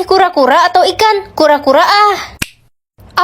Pilih kura-kura atau ikan? Kura-kura ah.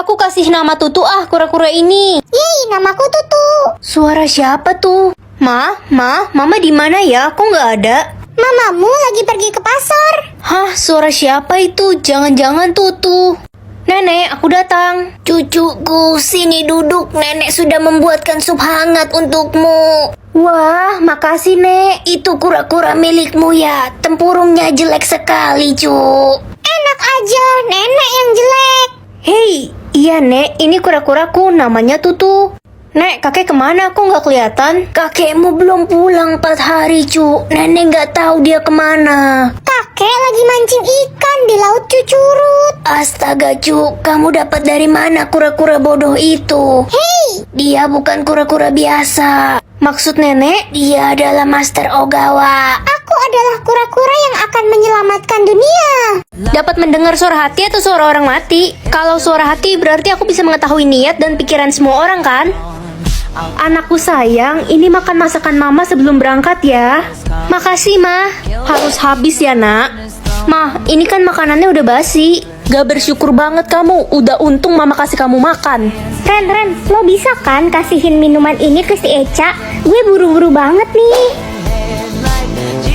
Aku kasih nama Tutu ah, kura-kura ini. Yeay, namaku Tutu. Suara siapa tuh? Mama di mana ya? Kok nggak ada? Mamamu lagi pergi ke pasar. Hah, suara siapa itu? Jangan-jangan Tutu. Nenek, aku datang. Cucuku, sini duduk. Nenek sudah membuatkan sup hangat untukmu. Wah, makasih, Nek. Itu kura-kura milikmu ya. Tempurungnya jelek sekali, Cuk. Enak aja, nenek yang jelek. Hei, iya, Nek. Ini kura-kuraku, namanya Tutu. Nek, kakek kemana? Kok nggak kelihatan? Kakekmu belum pulang 4 hari, Cuk. Nenek nggak tahu dia kemana. Kakek lagi mancing ikan di laut Cucurut. Astaga, Cuk. Kamu dapat dari mana kura-kura bodoh itu? Hei, Dia bukan kura-kura biasa. Maksud nenek, dia adalah Master Ogawa. aku adalah kura-kura yang akan menyelamatkan dunia. Dapat mendengar suara hati atau suara orang mati? Kalau suara hati berarti aku bisa mengetahui niat dan pikiran semua orang kan? Anakku sayang, ini makan masakan mama sebelum berangkat ya. Makasih, Ma. Harus habis ya, Nak. Ma, ini kan makanannya udah basi. Gak bersyukur banget kamu. Udah untung mama kasih kamu makan. Ren, lo bisa kan kasihin minuman ini ke si Eca? Gue buru-buru banget nih.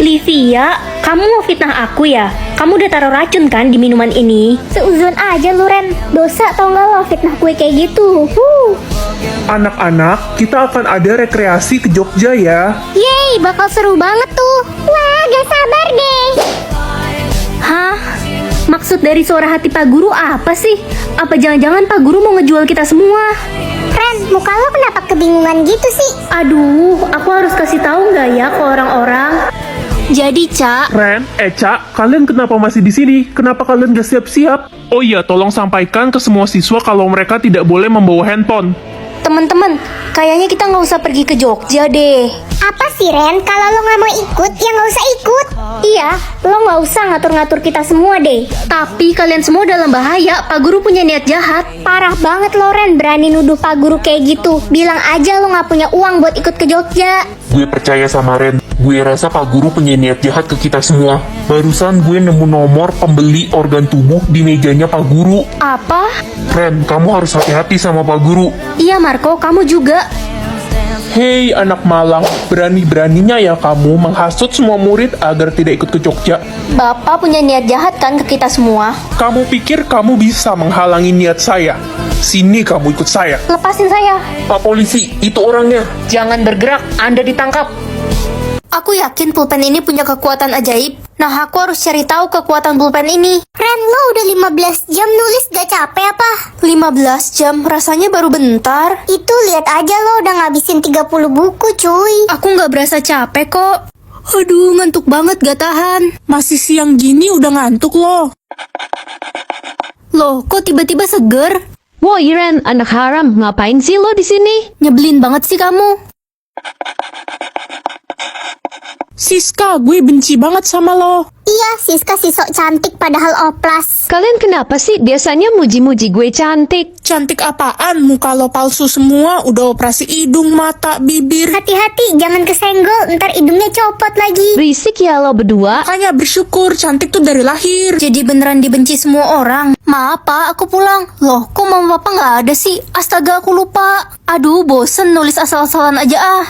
Livia, kamu mau fitnah aku ya? Kamu udah taruh racun kan di minuman ini? Seuzon aja lu Ren. Dosa tau gak lo fitnah gue kayak gitu. Anak-anak, kita akan ada rekreasi ke Jogja ya. Yeay, bakal seru banget tuh. Wah, gak sabar deh. Hah? Maksud dari suara hati Pak Guru apa sih? Apa jangan-jangan Pak Guru mau ngejual kita semua? Ren, muka lo kenapa kebingungan gitu sih? Aduh, aku harus kasih tahu nggak ya ke orang-orang? Jadi, Cak, Ren, Eca, kalian kenapa masih di sini? Kenapa kalian gak siap-siap? Oh iya, tolong sampaikan ke semua siswa kalau mereka tidak boleh membawa handphone. teman-teman, kayaknya kita nggak usah pergi ke Jogja deh. Apa sih Ren? Kalau lo nggak mau ikut, ya nggak usah ikut. Iya, lo nggak usah ngatur-ngatur kita semua deh. Tapi kalian semua dalam bahaya, Pak Guru punya niat jahat. Parah banget lo Ren, berani nuduh Pak Guru kayak gitu. Bilang aja lo nggak punya uang buat ikut ke Jogja. Gue percaya sama Ren. Gue rasa Pak Guru punya niat jahat ke kita semua. Barusan gue nemu nomor pembeli organ tubuh di mejanya Pak Guru. Apa? Ren, kamu harus hati-hati sama Pak Guru. Iya Marco, kamu juga. Hei anak malang, berani-beraninya ya kamu menghasut semua murid agar tidak ikut ke Jogja. Bapak punya niat jahat kan ke kita semua? Kamu pikir kamu bisa menghalangi niat saya? Sini kamu ikut saya. Lepasin saya. Pak Polisi, itu orangnya. Jangan bergerak, Anda ditangkap. Aku yakin pulpen ini punya kekuatan ajaib. Nah, aku harus cari tahu kekuatan pulpen ini. Ren, lo udah 15 jam nulis, gak capek apa? 15 jam, rasanya baru bentar. Itu lihat aja lo udah ngabisin 30 buku cuy. Aku nggak berasa capek kok. Aduh, ngantuk banget gak tahan. Masih siang gini udah ngantuk loh. Loh, kok tiba-tiba seger? Woi Ren, anak haram, ngapain sih lo di sini? Nyebelin banget sih kamu. Siska, gue benci banget sama lo. Iya, Siska si sok cantik padahal oplas. Kalian kenapa sih biasanya muji-muji gue cantik? Cantik apaan? Muka lo palsu semua, udah operasi hidung, mata, bibir. Hati-hati, jangan kesenggol, ntar hidungnya copot lagi. Berisik ya lo berdua. Makanya bersyukur, cantik tuh dari lahir. Jadi beneran dibenci semua orang. Maaf Pak, aku pulang. Loh, kok mama papa nggak ada sih? Astaga, aku lupa. Aduh, bosen nulis asal-asalan aja ah.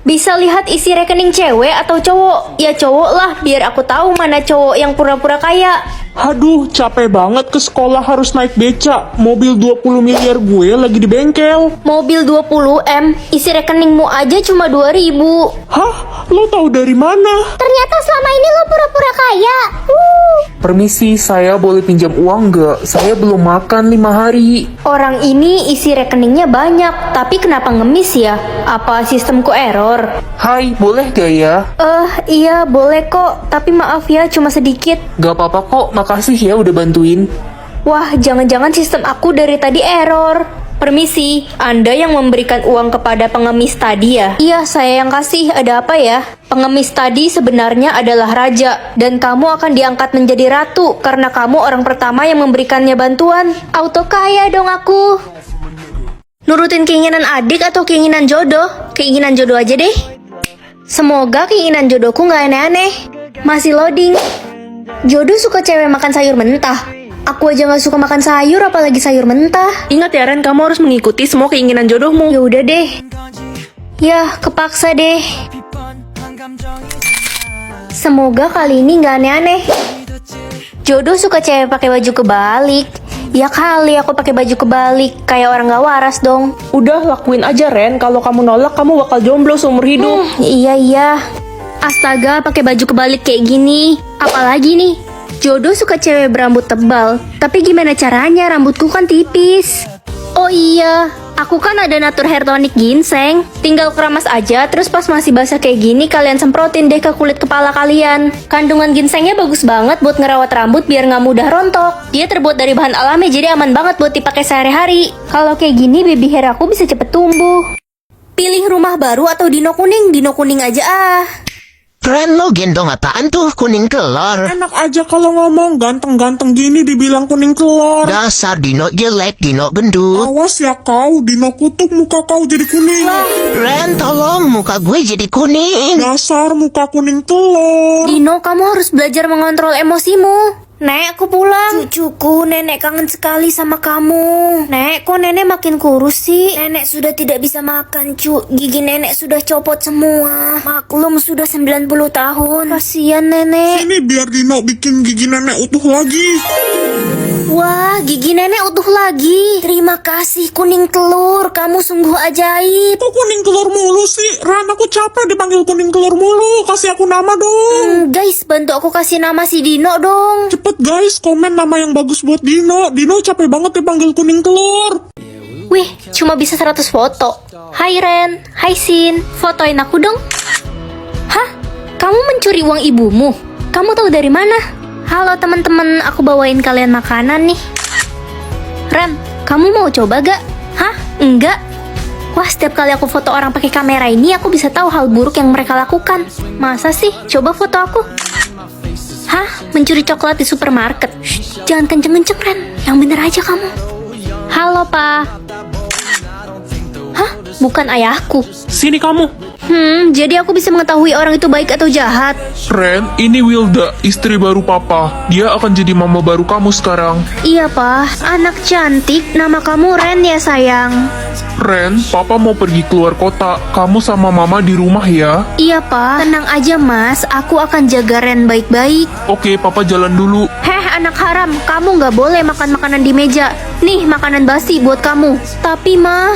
Bisa lihat isi rekening cewek atau cowok? Ya cowok lah, biar aku tahu mana cowok yang pura-pura kaya. Aduh, capek banget ke sekolah harus naik beca. Mobil 20 miliar gue lagi di bengkel. Mobil 20M, isi rekeningmu aja cuma 2.000. Hah? Lo tahu dari mana? Ternyata selama ini lo pura-pura kaya. Permisi, saya boleh pinjam uang nggak? Saya belum makan 5 hari. Orang ini isi rekeningnya banyak, tapi kenapa ngemis ya? Apa sistemku error? Hai, boleh gak ya? Iya boleh kok, tapi maaf ya cuma sedikit. Gak apa-apa kok, makasih ya udah bantuin. Wah, jangan-jangan sistem aku dari tadi error. Permisi, Anda yang memberikan uang kepada pengemis tadi ya? Iya, saya yang kasih. Ada apa ya? Pengemis tadi sebenarnya adalah raja, dan kamu akan diangkat menjadi ratu karena kamu orang pertama yang memberikannya bantuan. Auto kaya dong aku. Nurutin keinginan adik atau keinginan jodoh? Keinginan jodoh aja deh. Semoga keinginan jodohku nggak aneh-aneh. Masih loading. Jodoh suka cewek makan sayur mentah. Aku aja gak suka makan sayur, apalagi sayur mentah. Ingat ya Ren, kamu harus mengikuti semua keinginan jodohmu. Ya udah deh. Yah, kepaksa deh. Semoga kali ini gak aneh-aneh. Jodoh suka cewek pakai baju kebalik. Ya kali aku pakai baju kebalik, kayak orang gak waras dong. Udah, lakuin aja Ren. Kalau kamu nolak, kamu bakal jomblo seumur hidup. Iya. Astaga, pakai baju kebalik kayak gini. Apalagi nih, jodoh suka cewek berambut tebal. Tapi gimana caranya? Rambutku kan tipis. Oh iya, aku kan ada natur hair tonic ginseng. Tinggal keramas aja, terus pas masih basah kayak gini, kalian semprotin deh ke kulit kepala kalian. Kandungan ginsengnya bagus banget buat ngerawat rambut biar nggak mudah rontok. Dia terbuat dari bahan alami, jadi aman banget buat dipakai sehari-hari. Kalau kayak gini, baby hair aku bisa cepet tumbuh. Pilih rumah baru atau dino kuning? Dino kuning aja ah. Ren, lo gendong apaan tuh kuning telur? Enak aja kalau ngomong, ganteng-ganteng gini dibilang kuning telur. Dasar Dino jelek, Dino gendut. Awas ya kau, Dino kutuk muka kau jadi kuning. Ren, tolong muka gue jadi kuning. Dasar muka kuning telur. Dino, kamu harus belajar mengontrol emosimu. Nek, aku pulang. Cucuku, nenek kangen sekali sama kamu. Nek, kok nenek makin kurus sih? Nenek sudah tidak bisa makan, cu. Gigi nenek sudah copot semua. Maklum, sudah 90 tahun. Kasian nenek. Ini biar Dino bikin gigi nenek utuh lagi. Wah, gigi nenek utuh lagi. Terima kasih, kuning telur. Kamu sungguh ajaib. Kok kuning telur mulu sih? Ran, aku capek dipanggil kuning telur mulu. Kasih aku nama dong. Guys, bantu aku kasih nama si Dino dong. Cepet guys, komen nama yang bagus buat Dino. Dino capek banget dipanggil kuning telur. Wih, cuma bisa 100 foto. Hai Ren, hai Sin, fotoin aku dong. Hah? Kamu mencuri uang ibumu? Kamu tahu dari mana? Halo teman-teman, aku bawain kalian makanan nih. Ren, kamu mau coba gak? Hah? Enggak? Wah, setiap kali aku foto orang pakai kamera ini, aku bisa tahu hal buruk yang mereka lakukan. Masa sih? Coba foto aku. Hah? Mencuri coklat di supermarket? Shh, jangan kenceng-kenceng, Ren. Yang bener aja kamu. Halo, Pa. Hah? Bukan ayahku. Sini kamu. Jadi aku bisa mengetahui orang itu baik atau jahat. Ren, ini Wilda, istri baru papa. Dia akan jadi mama baru kamu sekarang. Iya, Pa. Anak cantik. Nama kamu Ren ya, sayang. Ren, papa mau pergi keluar kota. Kamu sama mama di rumah ya. Iya, Pa. Tenang aja, Mas. Aku akan jaga Ren baik-baik. Oke, papa jalan dulu. Heh, anak haram. Kamu nggak boleh makan makanan di meja. Nih, makanan basi buat kamu. Tapi, Ma,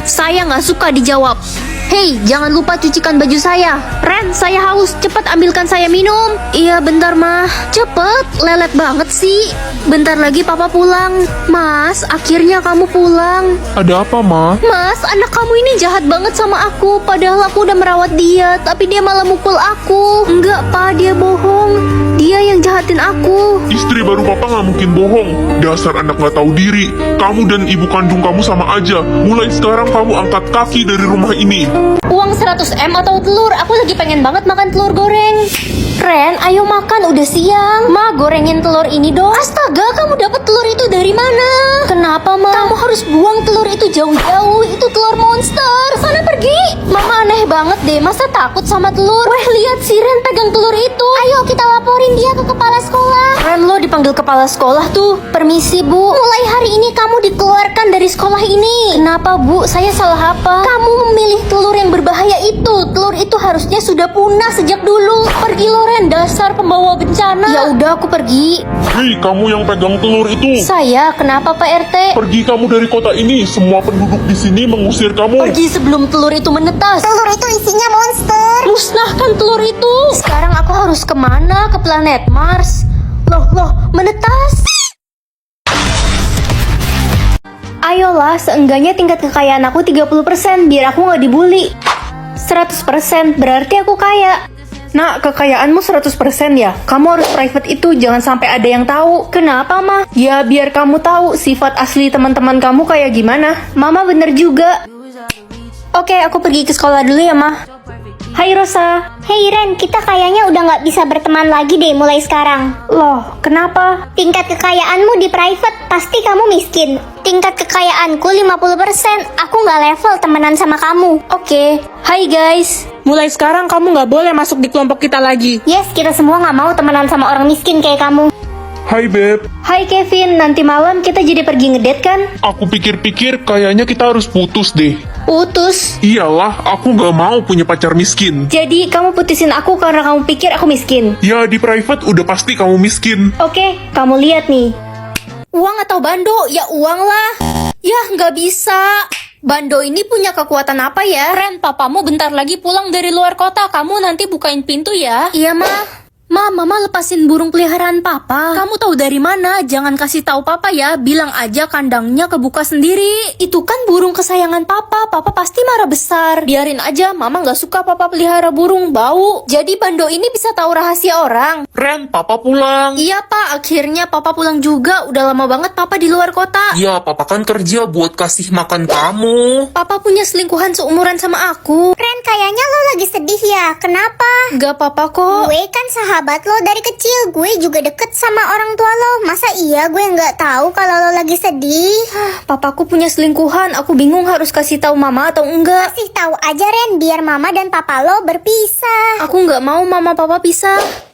saya nggak suka dijawab. Hei, jangan lupa cucikan baju saya. Ren, saya haus. Cepat ambilkan saya minum. Iya, bentar, Ma. Cepet, lelet banget sih. Bentar lagi papa pulang. Mas, akhirnya kamu pulang. Ada apa, Ma? Mas, anak kamu ini jahat banget sama aku. Padahal aku udah merawat dia, tapi dia malah mukul aku. Enggak, Pa, dia bohong. Dia yang jahatin aku. Istri baru papa nggak mungkin bohong. Dasar anak nggak tahu diri. Kamu dan ibu kandung kamu sama aja. Mulai sekarang kamu angkat kaki dari rumah ini. Uang 100M atau telur? Aku lagi pengen banget makan telur goreng. Ren, ayo makan, udah siang. Ma, gorengin telur ini dong. Astaga, kamu dapat telur itu dari mana? Kenapa, Ma? Kamu harus buang telur itu jauh-jauh. Itu telur monster. Sana pergi. Mama aneh banget deh, masa takut sama telur? Weh, lihat si Ren pegang telur itu. Ayo kita laporin dia ke kepala sekolah. Ren, lo dipanggil kepala sekolah tuh. Permisi, Bu. Mulai hari ini kamu dikeluarkan dari sekolah ini. Kenapa, Bu? Saya salah apa? Kamu memilih telur yang berbahaya itu. Telur itu harusnya sudah punah sejak dulu. Pergi lo, Ren, dasar pembawa bencana. Ya udah, aku pergi. Hei, kamu yang pegang telur itu. Saya, kenapa Pak RT? Pergi kamu dari kota ini. Semua penduduk di sini mengusir kamu. Pergi sebelum telur itu menetas. Telur itu isinya monster. Musnahkan telur itu. Sekarang aku harus kemana? Ke planet Mars. Loh, menetas. Ayolah, seenggaknya tingkat kekayaan aku 30%, biar aku nggak dibully. 100%, berarti aku kaya. Nak, kekayaanmu 100% ya? Kamu harus private itu, jangan sampai ada yang tahu. Kenapa, Ma? Ya, biar kamu tahu sifat asli teman-teman kamu kayak gimana. Mama bener juga. Oke, aku pergi ke sekolah dulu ya, Ma. Hai Rosa. Hey Ren, kita kayaknya udah nggak bisa berteman lagi deh mulai sekarang. Loh, kenapa? Tingkat kekayaanmu di private, pasti kamu miskin. Tingkat kekayaanku 50%, aku nggak level temenan sama kamu. Oke. Hai guys. Mulai sekarang kamu nggak boleh masuk di kelompok kita lagi. Yes, kita semua nggak mau temenan sama orang miskin kayak kamu. Hai Beb, Hai Kevin, nanti malam kita jadi pergi ngedate kan? aku pikir-pikir kayaknya kita harus putus deh. Putus. Iyalah, aku gak mau punya pacar miskin. Jadi kamu putusin aku karena kamu pikir aku miskin. Ya di private udah pasti kamu miskin. Oke, kamu lihat nih. Uang atau bando? Ya uang lah. Ya nggak bisa. Bando ini punya kekuatan apa ya? Ren, papamu bentar lagi pulang dari luar kota. Kamu nanti bukain pintu ya. Iya, Ma. Mama lepasin burung peliharaan papa. Kamu tahu dari mana? Jangan kasih tahu papa ya. Bilang aja kandangnya kebuka sendiri. Itu kan burung kesayangan papa. Papa pasti marah besar. Biarin aja. Mama nggak suka papa pelihara burung bau. Jadi Bando ini bisa tahu rahasia orang. Ren, papa pulang. Iya pak. Akhirnya papa pulang juga. Udah lama banget papa di luar kota. Ya, papa kan kerja buat kasih makan kamu. Papa punya selingkuhan seumuran sama aku. Ren, kayaknya lo lagi sedih ya. Kenapa? Gak apa-apa kok. Gue kan sahabat lo dari kecil. Gue juga deket sama orang tua lo. Masa iya gue nggak tahu kalau lo lagi sedih? Papaku punya selingkuhan. Aku bingung harus kasih tahu mama atau enggak. Kasih tahu aja Ren, biar mama dan papa lo berpisah. Aku nggak mau mama papa pisah.